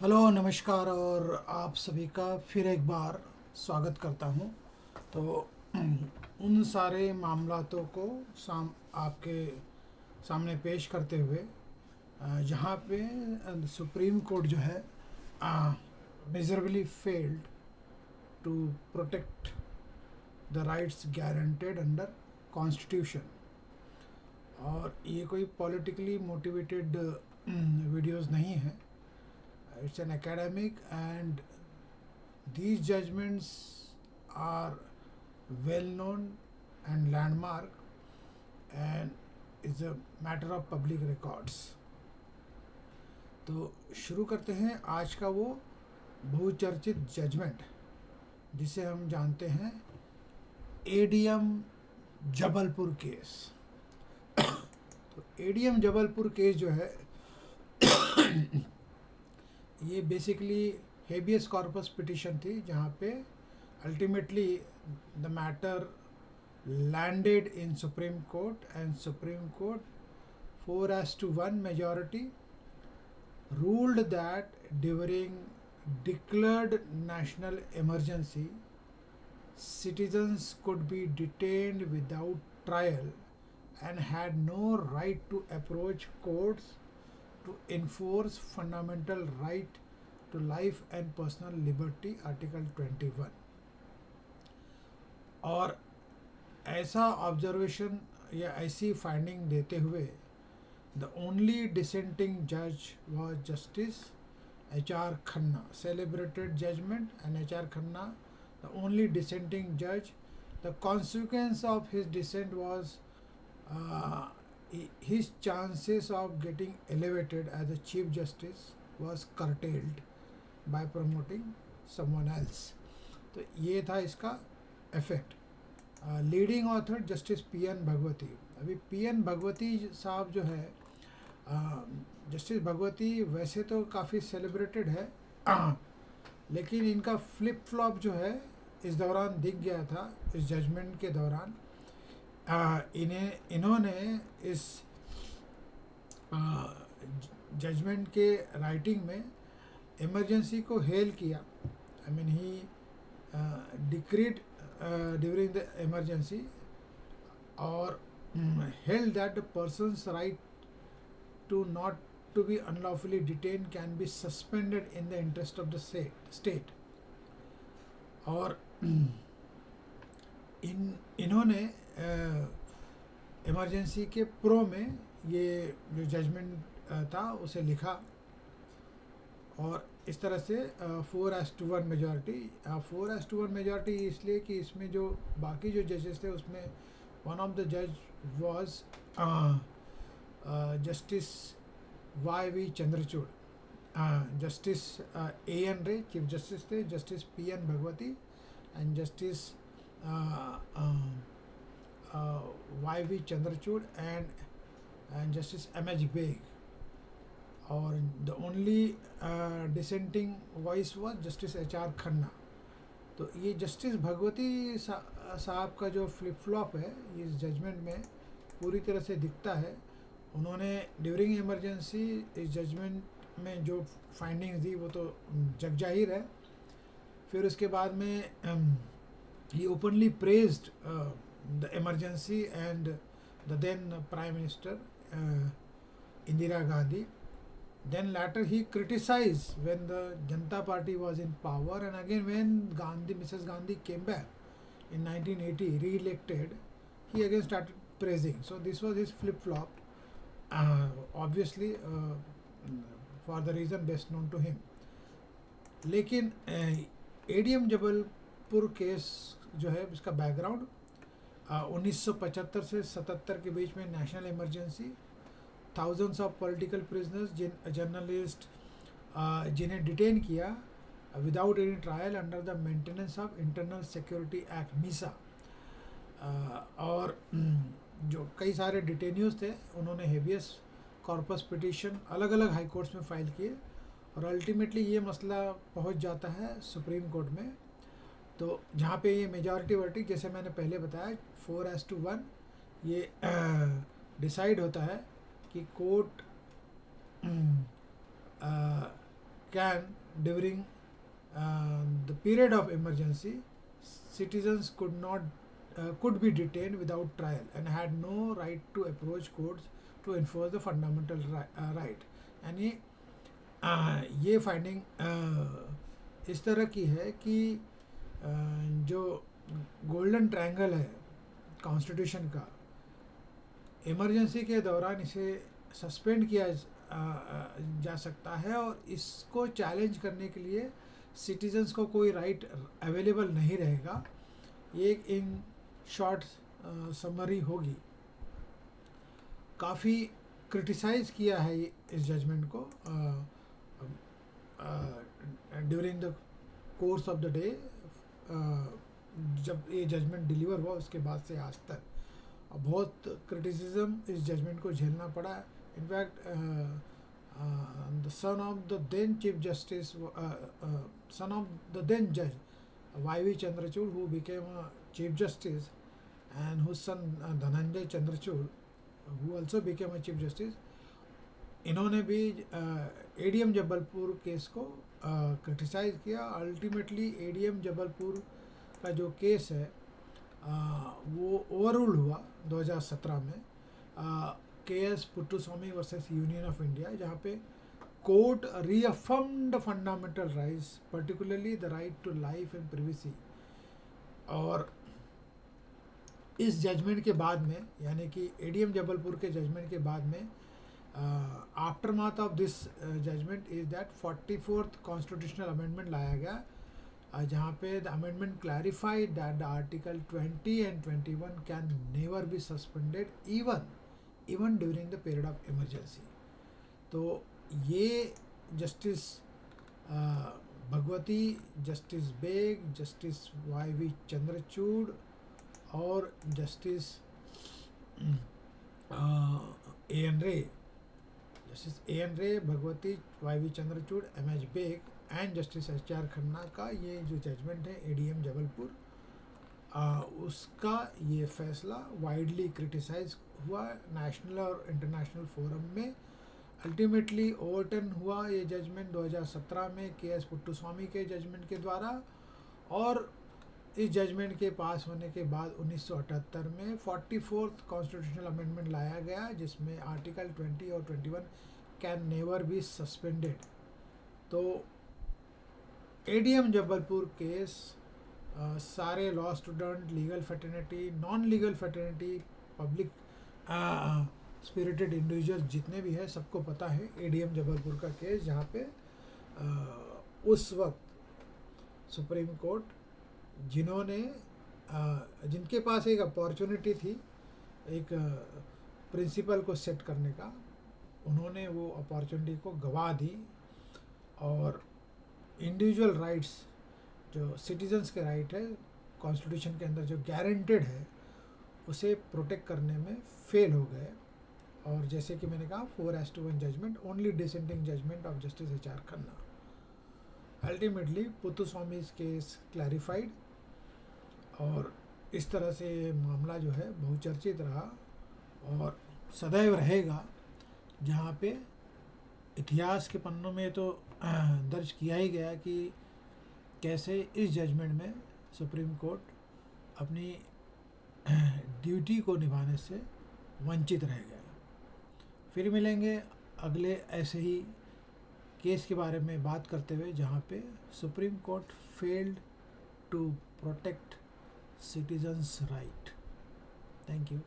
Hello, नमस्कार और आप सभी का फिर एक बार स्वागत करता हूँ। तो उन सारे मामलातों को आपके सामने पेश करते हुए जहाँ पे सुप्रीम कोर्ट जो है miserably failed to protect the rights guaranteed under constitution. और ये कोई पॉलिटिकली मोटिवेटेड वीडियोस नहीं है, it's an academic, and these judgments are well known and landmark and is a matter of public records. तो शुरू करते हैं आज का वो बहुचर्चित जजमेंट जिसे हम जानते हैं एडीएम जबलपुर केस। तो एडीएम जबलपुर केस जो है ये बेसिकली हेबियस कॉर्पस पिटिशन थी, जहाँ पे ultimately the matter landed in supreme court and supreme court 4-1 majority ruled that during declared national emergency citizens could be detained without trial and had no right to approach courts to enforce fundamental right to life and personal liberty, article 21। और ऐसा observation या ऐसी finding देते हुए the only dissenting जज was justice HR Khanna, celebrated judgment, and HR Khanna the only dissenting जज। The consequence of his dissent was his chances of getting elevated as a chief justice was curtailed by promoting someone else। तो ये था इसका effect. Leading author justice PN Bhagwati. अभी PN Bhagwati साहब जो है, justice Bhagwati वैसे तो काफ़ी सेलिब्रेटेड है लेकिन इनका फ्लिप फ्लॉप जो है इस दौरान दिख गया था। इस जजमेंट के दौरान इन्होंने इस जजमेंट के राइटिंग में इमरजेंसी को हेल किया। I mean he decreed during the emergency और held that the person's right to not to be unlawfully detained can be suspended in the interest of the state। और इन्होंने emergency के pro में ये जो judgement था उसे लिखा और इस तरह से 4-1 मेजॉरिटी। 4-1 मेजॉरिटी इसलिए कि इसमें जो बाकी जो जजेस थे उसमें वन ऑफ द जज was justice YV Chandrachud, justice AN Ray chief justice थे, justice PN Bhagwati and justice YV Chandrachud and justice MH Beg. और the only dissenting voice was justice HR Khanna. तो ये जस्टिस भगवती साहब का जो फ्लिप फ्लॉप है इस जजमेंट में पूरी तरह से दिखता है। उन्होंने ड्यूरिंग इमरजेंसी इस जजमेंट में जो फाइंडिंग्स दी वो तो जग जाहिर है। फिर उसके बाद में ही openly praised the emergency and the then prime minister Indira Gandhi. Then later he criticized when the Janata Party was in power, and again when Mrs. Gandhi came back in 1980, re-elected, he again started praising. So this was his flip-flop, obviously for the reason best known to him। लेकिन ADM Jabalpur case जो है इसका background 1975 से 77 के बीच में national emergency, thousands of political prisoners, journalist जिन्हें detain किया without any trial under the maintenance of internal security act MISA। और जो कई सारे डिटेन्यूज थे उन्होंने हेबियस कॉर्पस पिटिशन अलग अलग हाई कोर्ट्स में फाइल किए और अल्टीमेटली ये मसला पहुंच जाता है सुप्रीम कोर्ट में। तो जहाँ पे ये मेजॉरिटी वर्डिक्ट जैसे मैंने पहले बताया 4-1 ये डिसाइड होता है कि court can during the period of emergency, citizens could be detained without trial and had no right to approach courts to enforce the fundamental right. यानी ये फाइंडिंग इस तरह की है कि जो गोल्डन ट्रायंगल है कॉन्स्टिट्यूशन का, इमरजेंसी के दौरान इसे सस्पेंड किया जा सकता है और इसको चैलेंज करने के लिए सिटीजन्स को कोई राइट अवेलेबल नहीं रहेगा। ये एक इन शॉर्ट समरी होगी। काफ़ी क्रिटिसाइज़ किया है इस जजमेंट को during the course of the day. जब ये जजमेंट डिलीवर हुआ उसके बाद से आज तक बहुत क्रिटिसिज्म इस जजमेंट को झेलना पड़ा। In fact the son of the then chief justice, son of the then जज YV Chandrachud, who became a chief justice, and whose son Dhananjaya Chandrachud, who also became a chief justice, इन्होंने भी ADM जबलपुर केस को criticise किया। Ultimately ADM Jabalpur का जो case है वो overrule हुआ 2017 में KS Puttaswamy versus union of India, जहाँ पे court reaffirmed fundamental rights, particularly the right to life and privacy. और इस जजमेंट के बाद में, यानी कि ADM जबलपुर के जजमेंट के बाद में, aftermath of this judgement is that 44th constitutional amendment लाया गया, जहाँ पे the amendment clarified that the article 20 and 21 can never be suspended even during the period of emergency. तो ये justice Bhagwati, justice Beg, justice YV Chandrachud और justice AN Ray, justice AN Ray, Bhagwati, YV Chandrachud, MH Beg and justice HR Khanna का ये जो जजमेंट है ADM Jabalpur, उसका ये फैसला वाइडली क्रिटिसाइज हुआ नेशनल और इंटरनेशनल फोरम में। अल्टीमेटली ओवरटर्न हुआ ये जजमेंट 2017 में KS पुट्टुस्वामी के जजमेंट के द्वारा, और इस जजमेंट के पास होने के बाद 1978 में 44th कॉन्स्टिट्यूशनल अमेंडमेंट लाया गया, जिसमें आर्टिकल 20 और 21 कैन नेवर बी सस्पेंडेड। तो ADM जबलपुर केस सारे law student, legal fraternity, non legal fraternity, public spirited individual जितने भी हैं सबको पता है ADM जबलपुर का केस, जहाँ पे उस वक्त सुप्रीम कोर्ट जिनके पास एक अपॉर्चुनिटी थी एक प्रिंसिपल को सेट करने का, उन्होंने वो अपॉर्चुनिटी को गवा दी और इंडिविजुअल राइट्स, जो सिटीजन्स के राइट है कॉन्स्टिट्यूशन के अंदर जो गारंटेड है, उसे प्रोटेक्ट करने में फेल हो गए। और जैसे कि मैंने कहा 4:1 judgement, only dissenting judgement of justice HR Khanna. Ultimately Puttaswamy case clarified, और इस तरह से मामला जो है बहुचर्चित रहा और सदैव रहेगा, जहाँ पे इतिहास के पन्नों में तो दर्ज किया ही गया कि कैसे इस जजमेंट में सुप्रीम कोर्ट अपनी ड्यूटी को निभाने से वंचित रह गया। फिर मिलेंगे अगले ऐसे ही केस के बारे में बात करते हुए, जहाँ पे supreme court failed to protect citizens' right. Thank you.